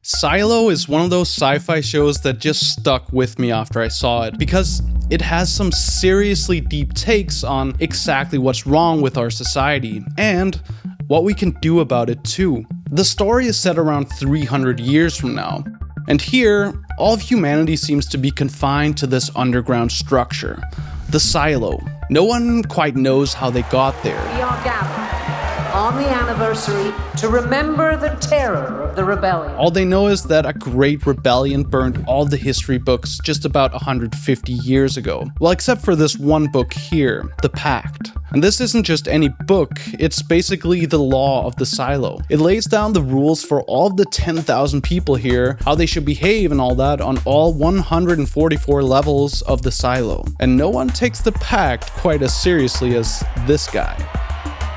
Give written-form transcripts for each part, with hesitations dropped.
Silo is one of those sci-fi shows that just stuck with me after I saw it, because it has some seriously deep takes on exactly what's wrong with our society, and what we can do about it too. The story is set around 300 years from now, and here, all of humanity seems to be confined to this underground structure, the silo. No one quite knows how they got there. We are gathered on the anniversary to remember the terror of the rebellion. All they know is that a great rebellion burned all the history books just about 150 years ago. Well, except for this one book here, The Pact. And this isn't just any book, it's basically the law of the silo. It lays down the rules for all of the 10,000 people here, how they should behave and all that on all 144 levels of the silo. And no one takes the pact quite as seriously as this guy.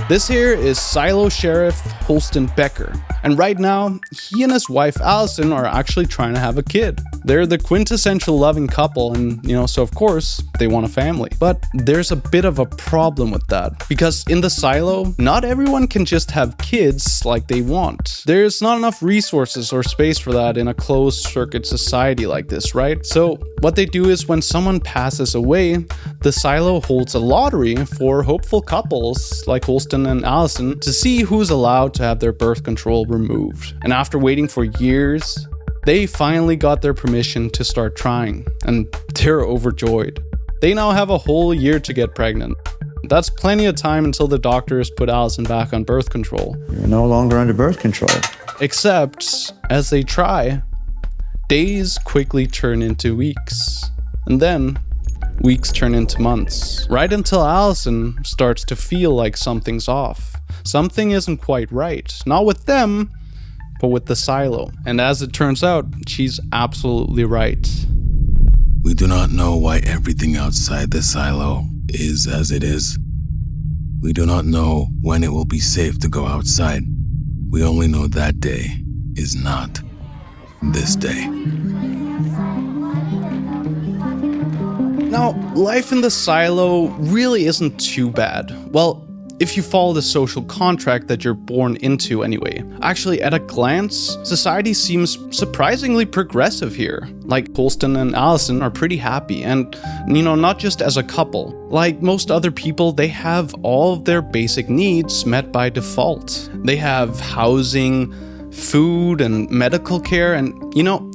This here is Silo Sheriff Holston Becker, and right now, he and his wife Allison are actually trying to have a kid. They're the quintessential loving couple, and so of course, they want a family. But there's a bit of a problem with that, because in the silo, not everyone can just have kids like they want. There's not enough resources or space for that in a closed circuit society like this, right? So what they do is when someone passes away, the silo holds a lottery for hopeful couples like Holston and Allison to see who's allowed to have their birth control removed. And after waiting for years, they finally got their permission to start trying, and they're overjoyed. They now have a whole year to get pregnant. That's plenty of time until the doctors put Allison back on birth control. You're no longer under birth control. Except, as they try, days quickly turn into weeks. And then, weeks turn into months. Right until Allison starts to feel like something's off. Something isn't quite right. Not with them, but with the silo. And as it turns out, she's absolutely right. We do not know why everything outside the silo is as it is. We do not know when it will be safe to go outside. We only know that day is not this day. Now, life in the silo really isn't too bad. Well, if you follow the social contract that you're born into anyway. Actually, at a glance, society seems surprisingly progressive here. Like, Holston and Allison are pretty happy, and, not just as a couple. Like most other people, they have all of their basic needs met by default. They have housing, food, and medical care, and,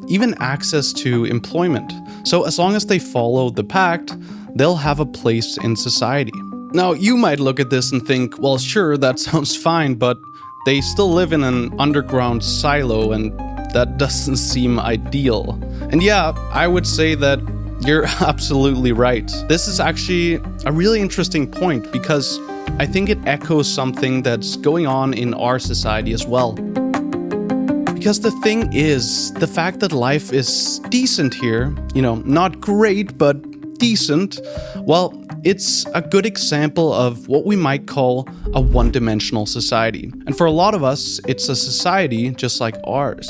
even access to employment. So as long as they follow the pact, they'll have a place in society. Now, you might look at this and think, well, sure, that sounds fine, but they still live in an underground silo, and that doesn't seem ideal. And yeah, I would say that you're absolutely right. This is actually a really interesting point, because I think it echoes something that's going on in our society as well. Because the thing is, the fact that life is decent here, not great, but decent, well, it's a good example of what we might call a one-dimensional society. And for a lot of us, it's a society just like ours.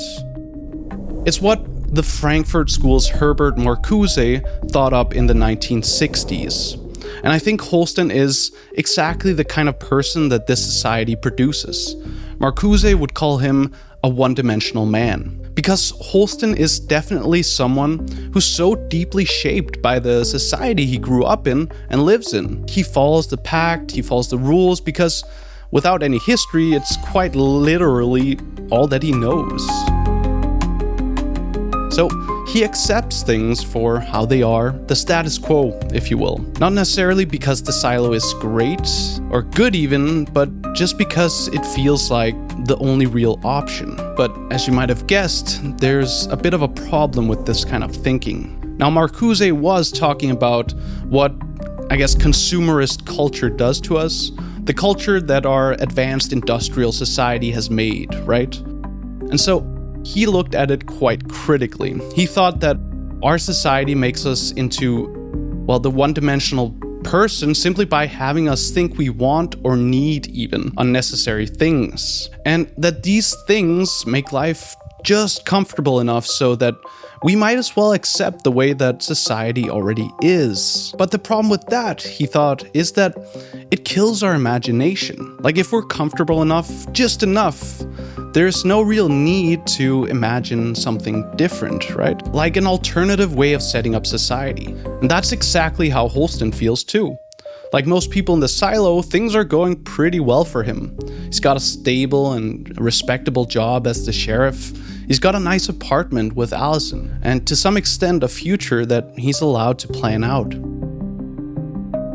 It's what the Frankfurt School's Herbert Marcuse thought up in the 1960s. And I think Holston is exactly the kind of person that this society produces. Marcuse would call him a one-dimensional man. Because Holston is definitely someone who's so deeply shaped by the society he grew up in and lives in. He follows the pact, he follows the rules, because without any history, it's quite literally all that he knows. So he accepts things for how they are, the status quo, if you will. Not necessarily because the silo is great, or good even, but just because it feels like the only real option. But as you might have guessed, there's a bit of a problem with this kind of thinking. Now, Marcuse was talking about what, consumerist culture does to us, the culture that our advanced industrial society has made, right? And so he looked at it quite critically. He thought that our society makes us into, the one-dimensional person simply by having us think we want or need even unnecessary things. And that these things make life just comfortable enough so that we might as well accept the way that society already is. But the problem with that, he thought, is that it kills our imagination. Like, if we're comfortable enough, just enough, there's no real need to imagine something different, right? Like an alternative way of setting up society. And that's exactly how Holston feels too. Like most people in the silo, things are going pretty well for him. He's got a stable and respectable job as the sheriff. He's got a nice apartment with Allison, and to some extent a future that he's allowed to plan out.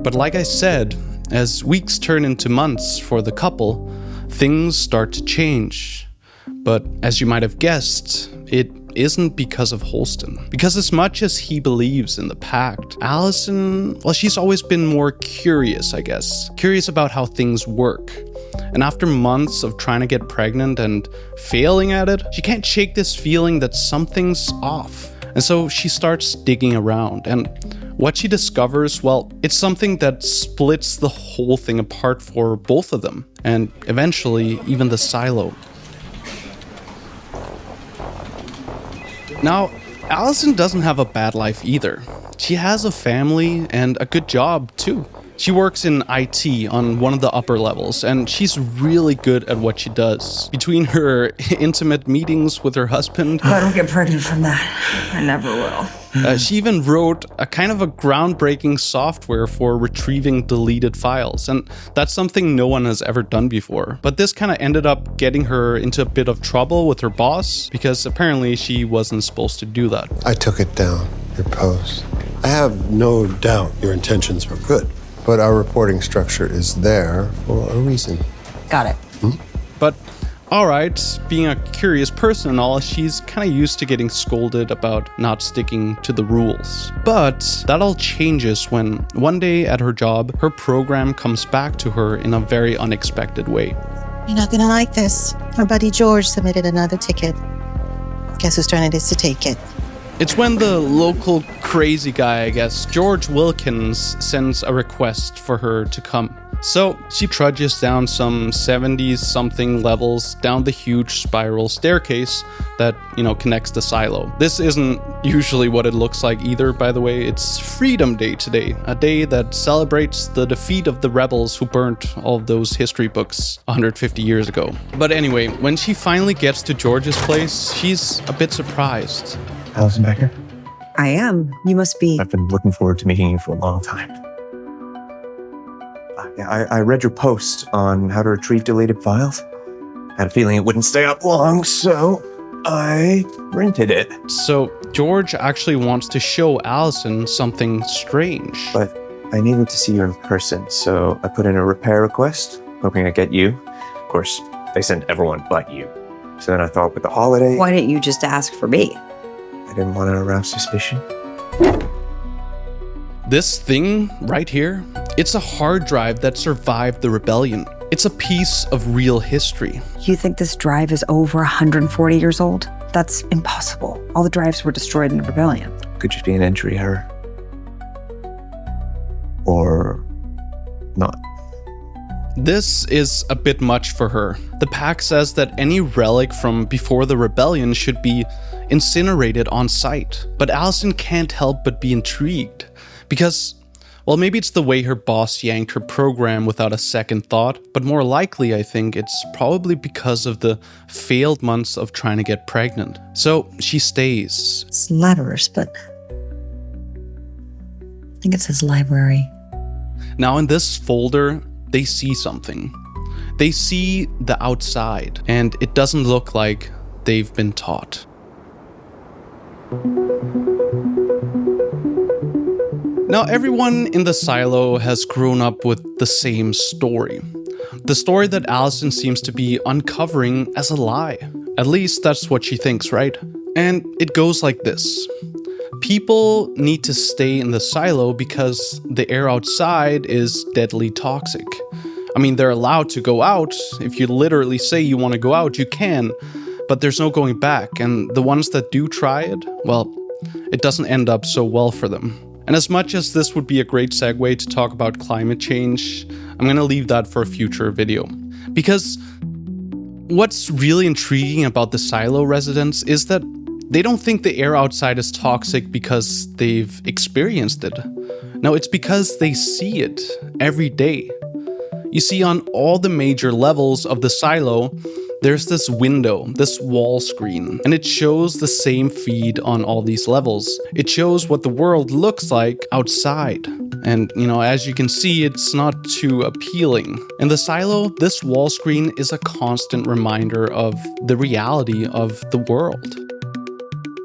But like I said, as weeks turn into months for the couple, things start to change. But as you might have guessed, it isn't because of Holston. Because as much as he believes in the pact, Allison, well, she's always been more curious, I guess. Curious about how things work. And after months of trying to get pregnant and failing at it, she can't shake this feeling that something's off. And so she starts digging around, and what she discovers, well, it's something that splits the whole thing apart for both of them, and eventually even the silo. Now, Allison doesn't have a bad life either. She has a family and a good job too. She works in IT on one of the upper levels, and she's really good at what she does. Between her intimate meetings with her husband... I don't get pregnant from that. I never will. She even wrote a kind of a groundbreaking software for retrieving deleted files, and that's something no one has ever done before. But this kind of ended up getting her into a bit of trouble with her boss, because apparently she wasn't supposed to do that. I took it down, your post. I have no doubt your intentions were good, but our reporting structure is there for a reason. Got it. But alright, being a curious person and all, she's kind of used to getting scolded about not sticking to the rules. But that all changes when one day at her job, her program comes back to her in a very unexpected way. You're not gonna like this. Our buddy George submitted another ticket. Guess whose turn it is to take it? It's when the local crazy guy, I guess, George Wilkins, sends a request for her to come. So she trudges down some 70-something levels down the huge spiral staircase that, connects the silo. This isn't usually what it looks like either, by the way. It's Freedom Day today, a day that celebrates the defeat of the rebels who burnt all of those history books 150 years ago. But anyway, when she finally gets to George's place, she's a bit surprised. Allison Becker? I am. You must be. I've been looking forward to meeting you for a long time. I read your post on how to retrieve deleted files. Had a feeling it wouldn't stay up long, so I rented it. So George actually wants to show Allison something strange. But I needed to see you in person, so I put in a repair request, hoping I'd get you. Of course, they sent everyone but you. So then I thought with the holiday... Why didn't you just ask for me? I didn't want to arouse suspicion. This thing right here, it's a hard drive that survived the rebellion. It's a piece of real history. You think this drive is over 140 years old? That's impossible. All the drives were destroyed in the rebellion. Could just be an entry error. Or not. This is a bit much for her. The pack says that any relic from before the rebellion should be incinerated on site. But Allison can't help but be intrigued. Because, well, maybe it's the way her boss yanked her program without a second thought, but more likely, I think, it's probably because of the failed months of trying to get pregnant. So she stays. It's letters, but I think it says library. Now in this folder, they see something. They see the outside, and it doesn't look like they've been taught. Now, everyone in the silo has grown up with the same story. The story that Allison seems to be uncovering as a lie. At least that's what she thinks, right? And it goes like this. People need to stay in the silo because the air outside is deadly toxic. I mean, they're allowed to go out. If you literally say you want to go out, you can. But there's no going back. And the ones that do try it, well, it doesn't end up so well for them. And as much as this would be a great segue to talk about climate change, I'm going to leave that for a future video. Because what's really intriguing about the silo residents is that they don't think the air outside is toxic because they've experienced it. No, it's because they see it every day. You see, on all the major levels of the silo, there's this window, this wall screen, and it shows the same feed on all these levels. It shows what the world looks like outside. And, as you can see, it's not too appealing. In the silo, this wall screen is a constant reminder of the reality of the world.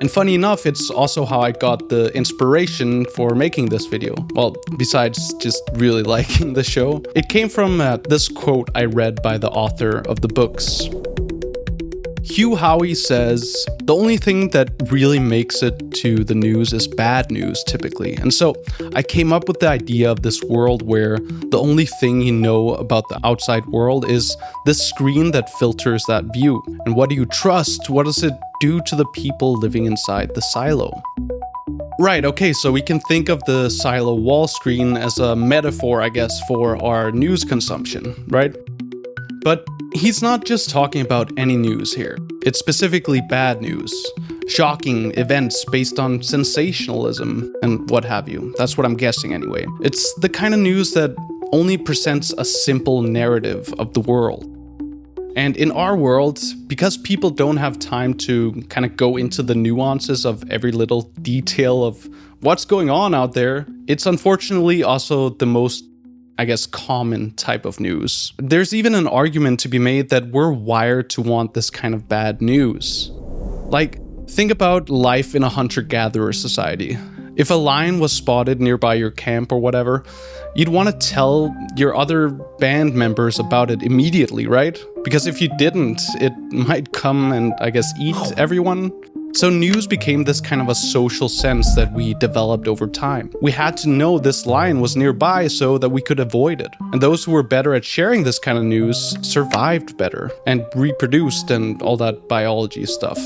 And funny enough, it's also how I got the inspiration for making this video. Well, besides just really liking the show. It came from this quote I read by the author of the books. Hugh Howey says, the only thing that really makes it to the news is bad news, typically. And so I came up with the idea of this world where the only thing you know about the outside world is this screen that filters that view. And what do you trust? What does it do to the people living inside the silo? Right, okay, so we can think of the silo wall screen as a metaphor, I guess, for our news consumption, right? But he's not just talking about any news here. It's specifically bad news. Shocking events based on sensationalism and what have you. That's what I'm guessing anyway. It's the kind of news that only presents a simple narrative of the world. And in our world, because people don't have time to kind of go into the nuances of every little detail of what's going on out there, it's unfortunately also the most, I guess, common type of news. There's even an argument to be made that we're wired to want this kind of bad news. Like, think about life in a hunter-gatherer society. If a lion was spotted nearby your camp or whatever, you'd want to tell your other band members about it immediately, right? Because if you didn't, it might come and, I guess, eat everyone. So news became this kind of a social sense that we developed over time. We had to know this lion was nearby so that we could avoid it. And those who were better at sharing this kind of news survived better and reproduced and all that biology stuff.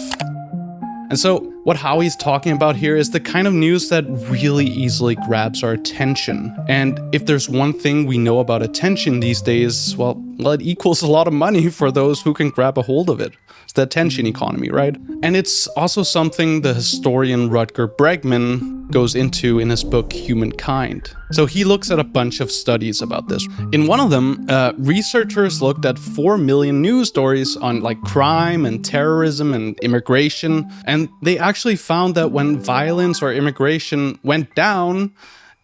And so what Howey's talking about here is the kind of news that really easily grabs our attention. And if there's one thing we know about attention these days, well, it equals a lot of money for those who can grab a hold of it. It's the attention economy, right? And it's also something the historian Rutger Bregman goes into in his book Humankind. So he looks at a bunch of studies about this. In one of them, researchers looked at 4 million news stories on like crime and terrorism and immigration, and they actually found that when violence or immigration went down,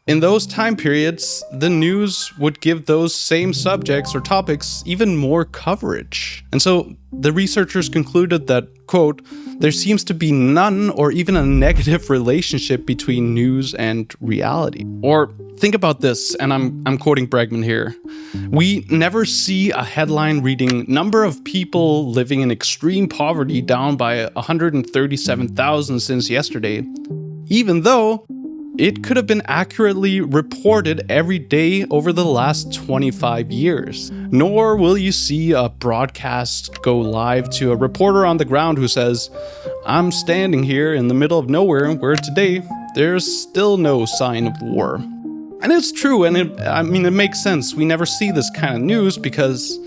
in those time periods, the news would give those same subjects or topics even more coverage. And so the researchers concluded that, quote, there seems to be none or even a negative relationship between news and reality. Or think about this, and I'm quoting Bregman here. We never see a headline reading number of people living in extreme poverty down by 137,000 since yesterday, even though it could have been accurately reported every day over the last 25 years. Nor will you see a broadcast go live to a reporter on the ground who says, I'm standing here in the middle of nowhere where today there's still no sign of war. And it's true, and it makes sense. We never see this kind of news because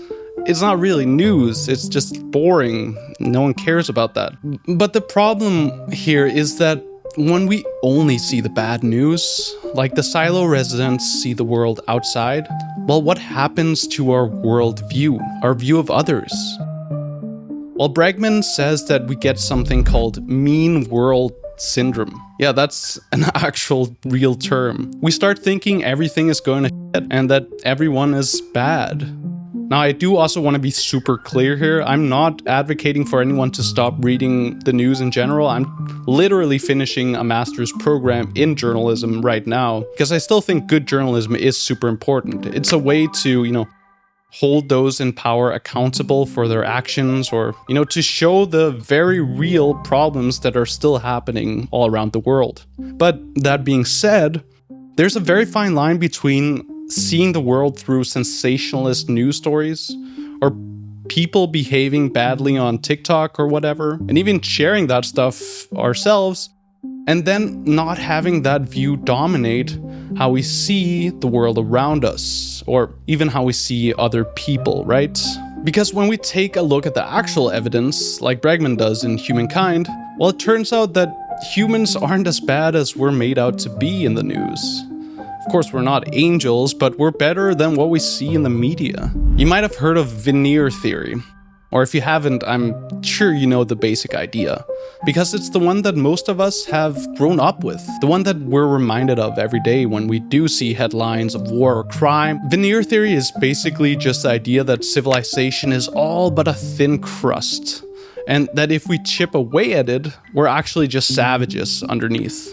it's not really news, it's just boring. No one cares about that. But the problem here is that when we only see the bad news, like the silo residents see the world outside, well, what happens to our world view, our view of others? Well, Bregman says that we get something called mean world syndrome. Yeah, that's an actual real term. We start thinking everything is going to shit and that everyone is bad. Now, I do also want to be super clear here. I'm not advocating for anyone to stop reading the news in general. I'm literally finishing a master's program in journalism right now because I still think good journalism is super important. It's a way to, hold those in power accountable for their actions or, to show the very real problems that are still happening all around the world. But that being said, there's a very fine line between seeing the world through sensationalist news stories or people behaving badly on TikTok or whatever, and even sharing that stuff ourselves, and then not having that view dominate how we see the world around us, or even how we see other people, right? Because when we take a look at the actual evidence, like Bregman does in Humankind, well, it turns out that humans aren't as bad as we're made out to be in the news. Of course, we're not angels, but we're better than what we see in the media. You might have heard of veneer theory. Or if you haven't, I'm sure you know the basic idea. Because it's the one that most of us have grown up with. The one that we're reminded of every day when we do see headlines of war or crime. Veneer theory is basically just the idea that civilization is all but a thin crust. And that if we chip away at it, we're actually just savages underneath.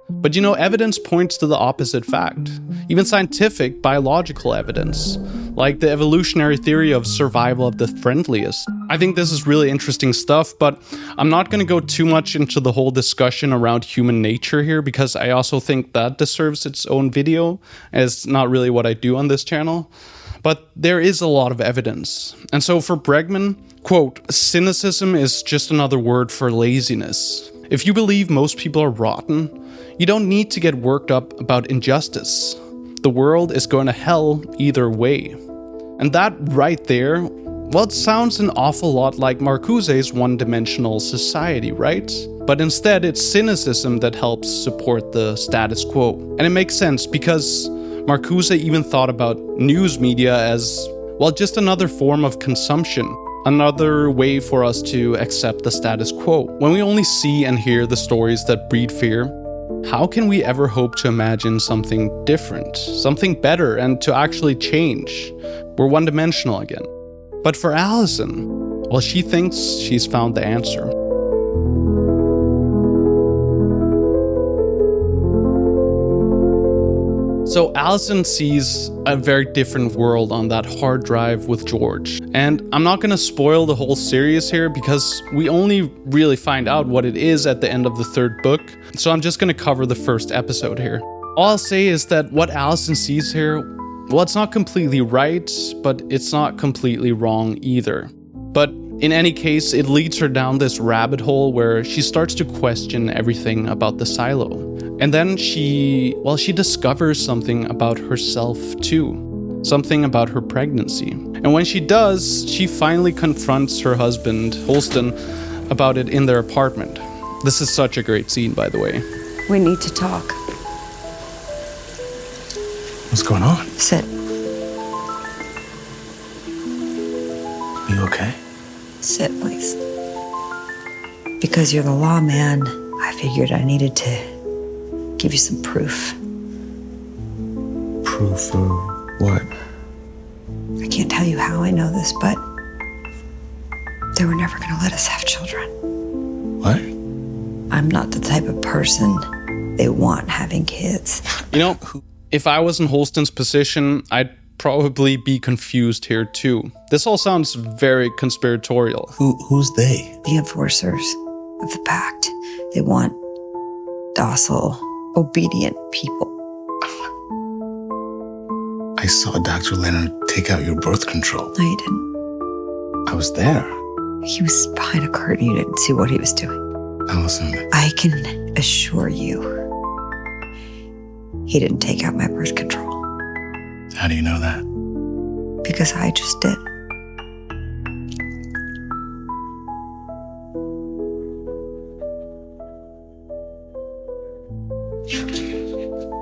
But you know, evidence points to the opposite fact. Even scientific, biological evidence. Like the evolutionary theory of survival of the friendliest. I think this is really interesting stuff, but I'm not going to go too much into the whole discussion around human nature here, because I also think that deserves its own video, as it's not really what I do on this channel. But there is a lot of evidence. And so for Bregman, quote, cynicism is just another word for laziness. If you believe most people are rotten, you don't need to get worked up about injustice. The world is going to hell either way. And that right there, well, it sounds an awful lot like Marcuse's one-dimensional society, right? But instead, it's cynicism that helps support the status quo. And it makes sense because Marcuse even thought about news media as, well, just another form of consumption. Another way for us to accept the status quo. When we only see and hear the stories that breed fear, how can we ever hope to imagine something different, something better, and to actually change? We're one-dimensional again. But for Allison, well, she thinks she's found the answer. So Allison sees a very different world on that hard drive with George. And I'm not going to spoil the whole series here because we only really find out what it is at the end of the third book. So I'm just going to cover the first episode here. All I'll say is that what Allison sees here, well, it's not completely right, but it's not completely wrong either. But in any case, it leads her down this rabbit hole where she starts to question everything about the silo. And then she discovers something about herself too. Something about her pregnancy. And when she does, she finally confronts her husband, Holston, about it in their apartment. This is such a great scene, by the way. We need to talk. What's going on? Sit. You okay? Sit, please. Because you're the lawman, I figured I needed to give you some proof. Proof of what? I can't tell you how I know this, but they were never going to let us have children. What? I'm not the type of person they want having kids. You know, if I was in Holston's position, I'd probably be confused here too. This all sounds very conspiratorial. Who's they? The enforcers of the pact. They want docile, obedient people. I saw Dr. Lennon take out your birth control. No, you didn't. I was there. He was behind a curtain. You didn't see what he was doing. Allison. I can assure you, he didn't take out my birth control. How do you know that? Because I just did.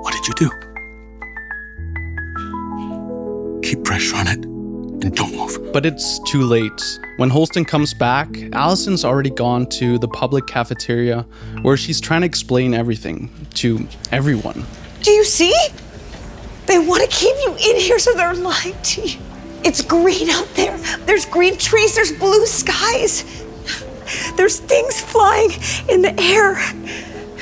What did you do? Keep pressure on it and don't move. But it's too late. When Holston comes back, Allison's already gone to the public cafeteria where she's trying to explain everything to everyone. Do you see? They want to keep you in here, so they're lying to you. It's green out there. There's green trees, there's blue skies. There's things flying in the air.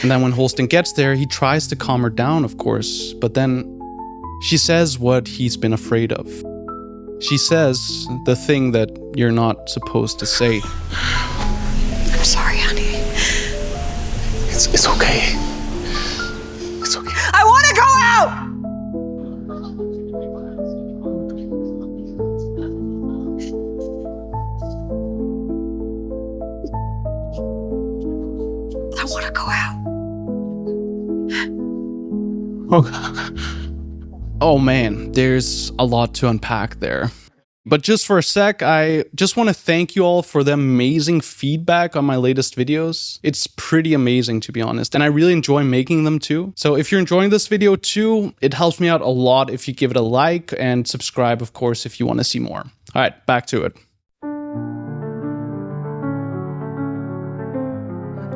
And then when Holston gets there, he tries to calm her down, of course, but then she says what he's been afraid of. She says the thing that you're not supposed to say. I'm sorry, honey. It's okay. It's okay. I want to go out! I want to go out. Okay. Oh man, there's a lot to unpack there. But just for a sec, I just want to thank you all for the amazing feedback on my latest videos. It's pretty amazing, to be honest, and I really enjoy making them too. So if you're enjoying this video too, it helps me out a lot if you give it a like and subscribe, of course, if you want to see more. All right, back to it.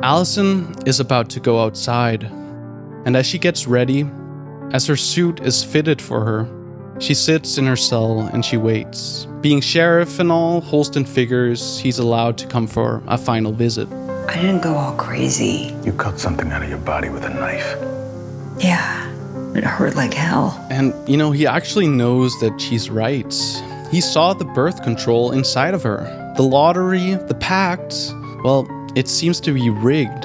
Allison is about to go outside, and as she gets ready, as her suit is fitted for her, she sits in her cell and she waits. Being sheriff and all, Holston figures he's allowed to come for a final visit. I didn't go all crazy. You cut something out of your body with a knife. Yeah, it hurt like hell. And, you know, he actually knows that she's right. He saw the birth control inside of her. The lottery, the pact, well, it seems to be rigged.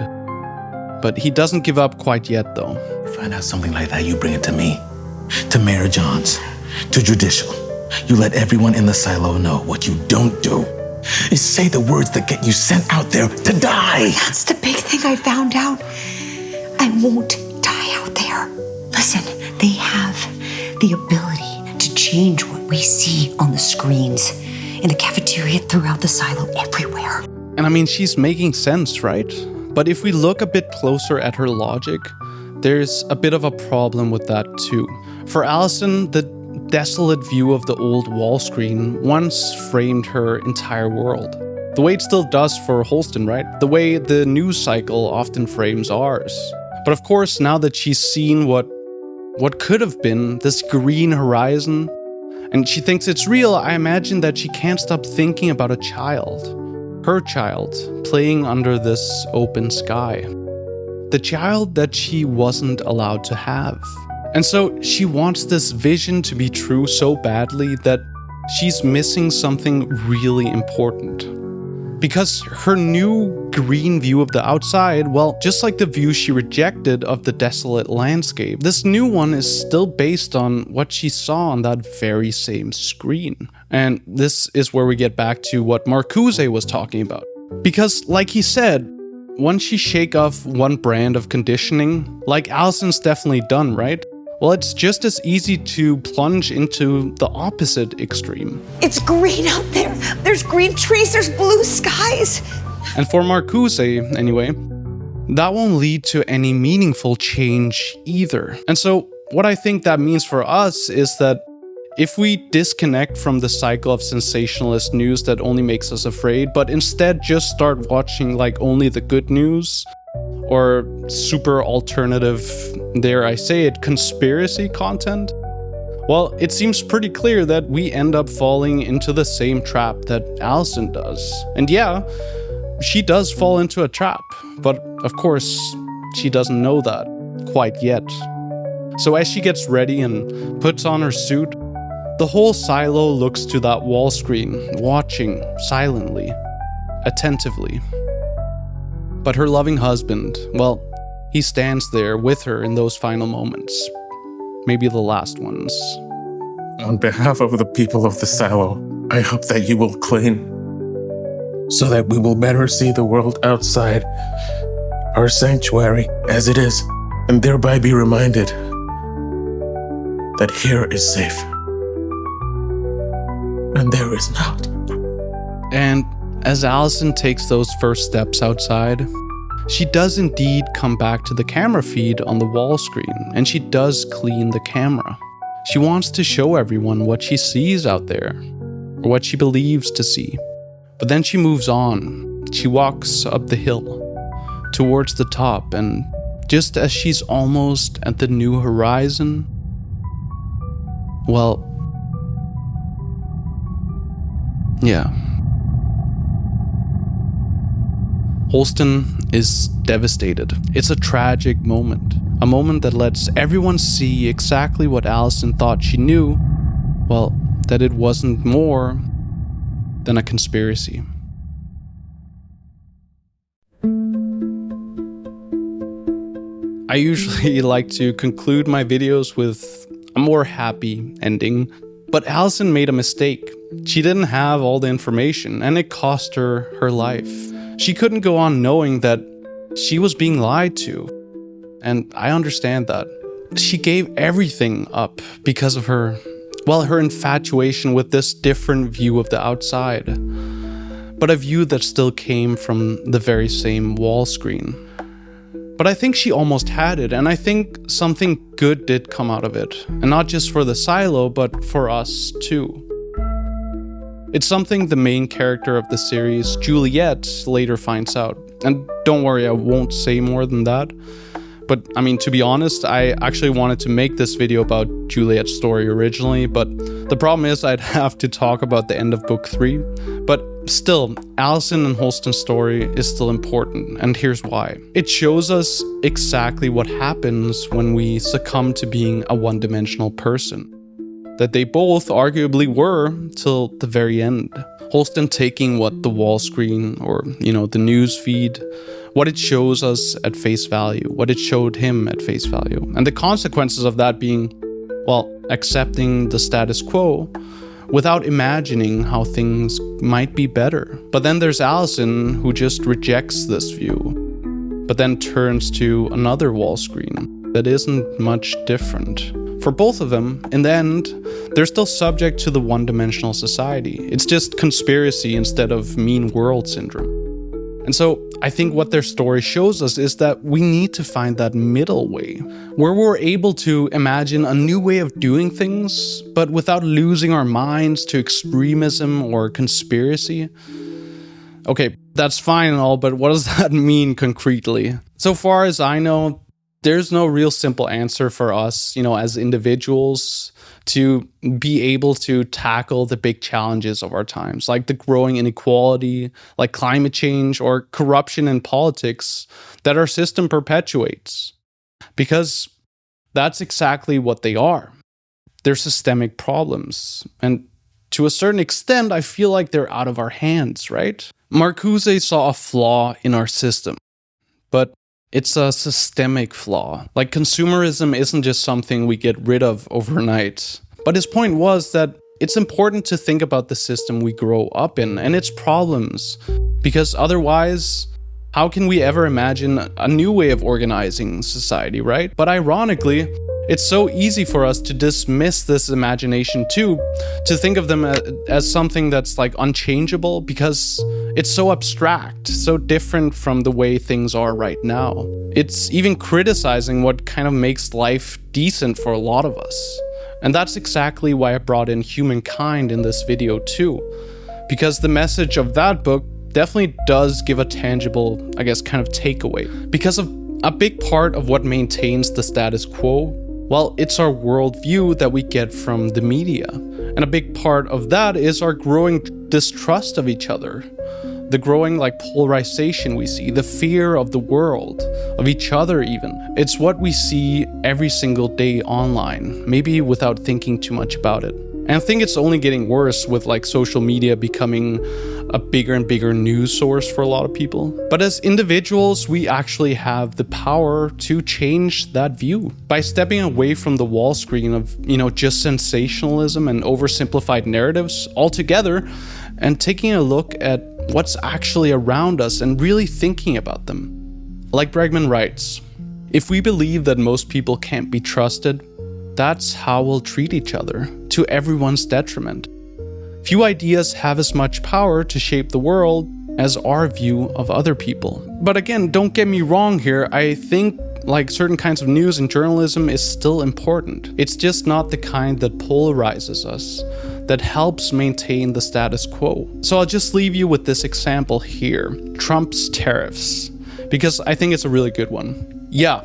But he doesn't give up quite yet, though. You find out something like that, you bring it to me. To Mayor Johns. To Judicial. You let everyone in the silo know. What you don't do is say the words that get you sent out there to die. That's the big thing I found out. I won't die out there. Listen, they have the ability to change what we see on the screens. In the cafeteria, throughout the silo, everywhere. And I mean, she's making sense, right? But if we look a bit closer at her logic, there's a bit of a problem with that too. For Allison, the desolate view of the old wall screen once framed her entire world. The way it still does for Holston, right? The way the news cycle often frames ours. But of course, now that she's seen what could have been, this green horizon, and she thinks it's real, I imagine that she can't stop thinking about a child. Her child, playing under this open sky. The child that she wasn't allowed to have. And so she wants this vision to be true so badly that she's missing something really important. Because her new green view of the outside, well, just like the view she rejected of the desolate landscape, this new one is still based on what she saw on that very same screen. And this is where we get back to what Marcuse was talking about. Because, like he said, once you shake off one brand of conditioning, like Allison's definitely done, right? Well, it's just as easy to plunge into the opposite extreme. It's green out there. There's green trees, there's blue skies. And for Marcuse, anyway, that won't lead to any meaningful change either. And so what I think that means for us is that if we disconnect from the cycle of sensationalist news that only makes us afraid, but instead just start watching like only the good news, or super alternative, dare I say it, conspiracy content, well, it seems pretty clear that we end up falling into the same trap that Allison does. And yeah, she does fall into a trap, but of course, she doesn't know that quite yet. So as she gets ready and puts on her suit, the whole silo looks to that wall screen, watching silently, attentively. But her loving husband, well, he stands there with her in those final moments. Maybe the last ones. On behalf of the people of the silo, I hope that you will clean, so that we will better see the world outside our sanctuary as it is, and thereby be reminded that here is safe, and there is not. And as Allison takes those first steps outside, she does indeed come back to the camera feed on the wall screen, and she does clean the camera. She wants to show everyone what she sees out there, or what she believes to see. But then she moves on. She walks up the hill, towards the top, and just as she's almost at the new horizon, well, yeah. Holston is devastated. It's a tragic moment. A moment that lets everyone see exactly what Allison thought she knew. Well, that it wasn't more than a conspiracy. I usually like to conclude my videos with a more happy ending, but Allison made a mistake. She didn't have all the information, and it cost her her life. She couldn't go on knowing that she was being lied to, and I understand that. She gave everything up because of her well, her infatuation with this different view of the outside, but a view that still came from the very same wall screen. But I think she almost had it, and I think something good did come out of it. And not just for the silo, but for us too. It's something the main character of the series, Juliet, later finds out. And don't worry, I won't say more than that. But I mean, to be honest, I actually wanted to make this video about Juliet's story originally, but the problem is I'd have to talk about the end of book 3. But still, Allison and Holston's story is still important, and here's why. It shows us exactly what happens when we succumb to being a one-dimensional person. That they both arguably were till the very end. Holston taking what the wall screen or, the news feed, what it shows us at face value, what it showed him at face value. And the consequences of that being, well, accepting the status quo without imagining how things might be better. But then there's Allison, who just rejects this view, but then turns to another wall screen that isn't much different. For both of them, in the end, they're still subject to the one-dimensional society. It's just conspiracy instead of mean world syndrome. And so I think what their story shows us is that we need to find that middle way, where we're able to imagine a new way of doing things, but without losing our minds to extremism or conspiracy. Okay, that's fine and all, but what does that mean concretely? So far as I know, there's no real simple answer for us, as individuals to be able to tackle the big challenges of our times, like the growing inequality, like climate change or corruption in politics that our system perpetuates. Because that's exactly what they are. They're systemic problems. And to a certain extent, I feel like they're out of our hands, right? Marcuse saw a flaw in our system, but it's a systemic flaw. Like, consumerism isn't just something we get rid of overnight. But his point was that it's important to think about the system we grow up in and its problems. Because otherwise, how can we ever imagine a new way of organizing society, right? But ironically, it's so easy for us to dismiss this imagination too, to think of them as something that's like unchangeable because it's so abstract, so different from the way things are right now. It's even criticizing what kind of makes life decent for a lot of us. And that's exactly why I brought in Humankind in this video too, because the message of that book definitely does give a tangible, kind of takeaway. Because of a big part of what maintains the status quo, well, it's our worldview that we get from the media. And a big part of that is our growing distrust of each other. The growing polarization we see, the fear of the world, of each other even. It's what we see every single day online, maybe without thinking too much about it. And I think it's only getting worse with social media becoming a bigger and bigger news source for a lot of people. But as individuals, we actually have the power to change that view by stepping away from the wall screen of, just sensationalism and oversimplified narratives altogether and taking a look at what's actually around us and really thinking about them. Like Bregman writes, if we believe that most people can't be trusted, that's how we'll treat each other, to everyone's detriment. Few ideas have as much power to shape the world as our view of other people. But again, don't get me wrong here, I think certain kinds of news and journalism is still important. It's just not the kind that polarizes us, that helps maintain the status quo. So I'll just leave you with this example here, Trump's tariffs, because I think it's a really good one. Yeah,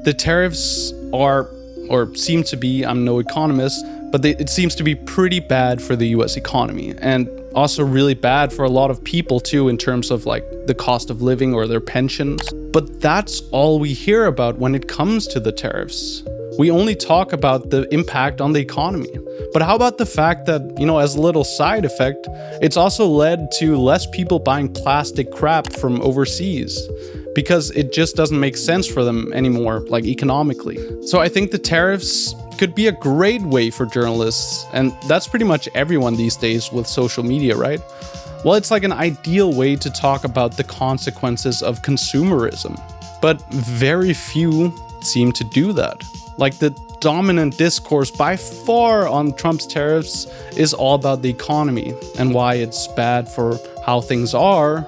the tariffs are, or seem to be, I'm no economist, but it seems to be pretty bad for the US economy, and also really bad for a lot of people too in terms of the cost of living or their pensions. But that's all we hear about when it comes to the tariffs. We only talk about the impact on the economy. But how about the fact that, as a little side effect, it's also led to less people buying plastic crap from overseas because it just doesn't make sense for them anymore, economically. So I think the tariffs could be a great way for journalists, and that's pretty much everyone these days with social media, right? Well, it's an ideal way to talk about the consequences of consumerism. But very few seem to do that. The dominant discourse by far on Trump's tariffs is all about the economy and why it's bad for how things are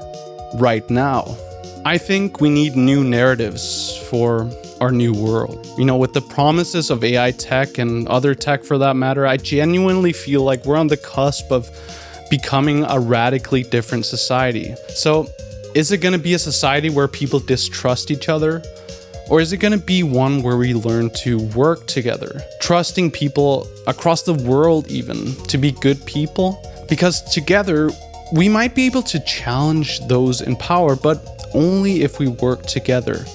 right now. I think we need new narratives for our new world. You know, with the promises of AI tech and other tech for that matter, I genuinely feel like we're on the cusp of becoming a radically different society. So, is it going to be a society where people distrust each other? Or is it going to be one where we learn to work together, trusting people across the world even to be good people? Because together, we might be able to challenge those in power, but only if we work together.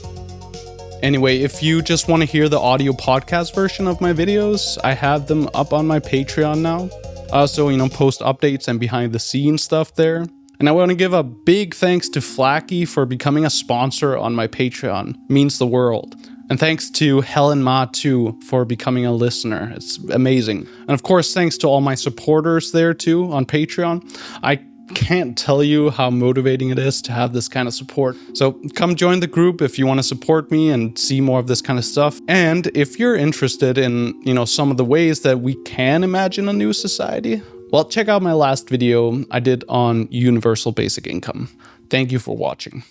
Anyway, if you just want to hear the audio podcast version of my videos, I have them up on my Patreon now. I also, post updates and behind the scenes stuff there. And I want to give a big thanks to Flacky for becoming a sponsor on my Patreon. It means the world. And thanks to Helen Ma too for becoming a listener. It's amazing. And of course, thanks to all my supporters there too on Patreon. I can't tell you how motivating it is to have this kind of support. So come join the group if you want to support me and see more of this kind of stuff. And if you're interested in, some of the ways that we can imagine a new society, well, check out my last video I did on universal basic income. Thank you for watching.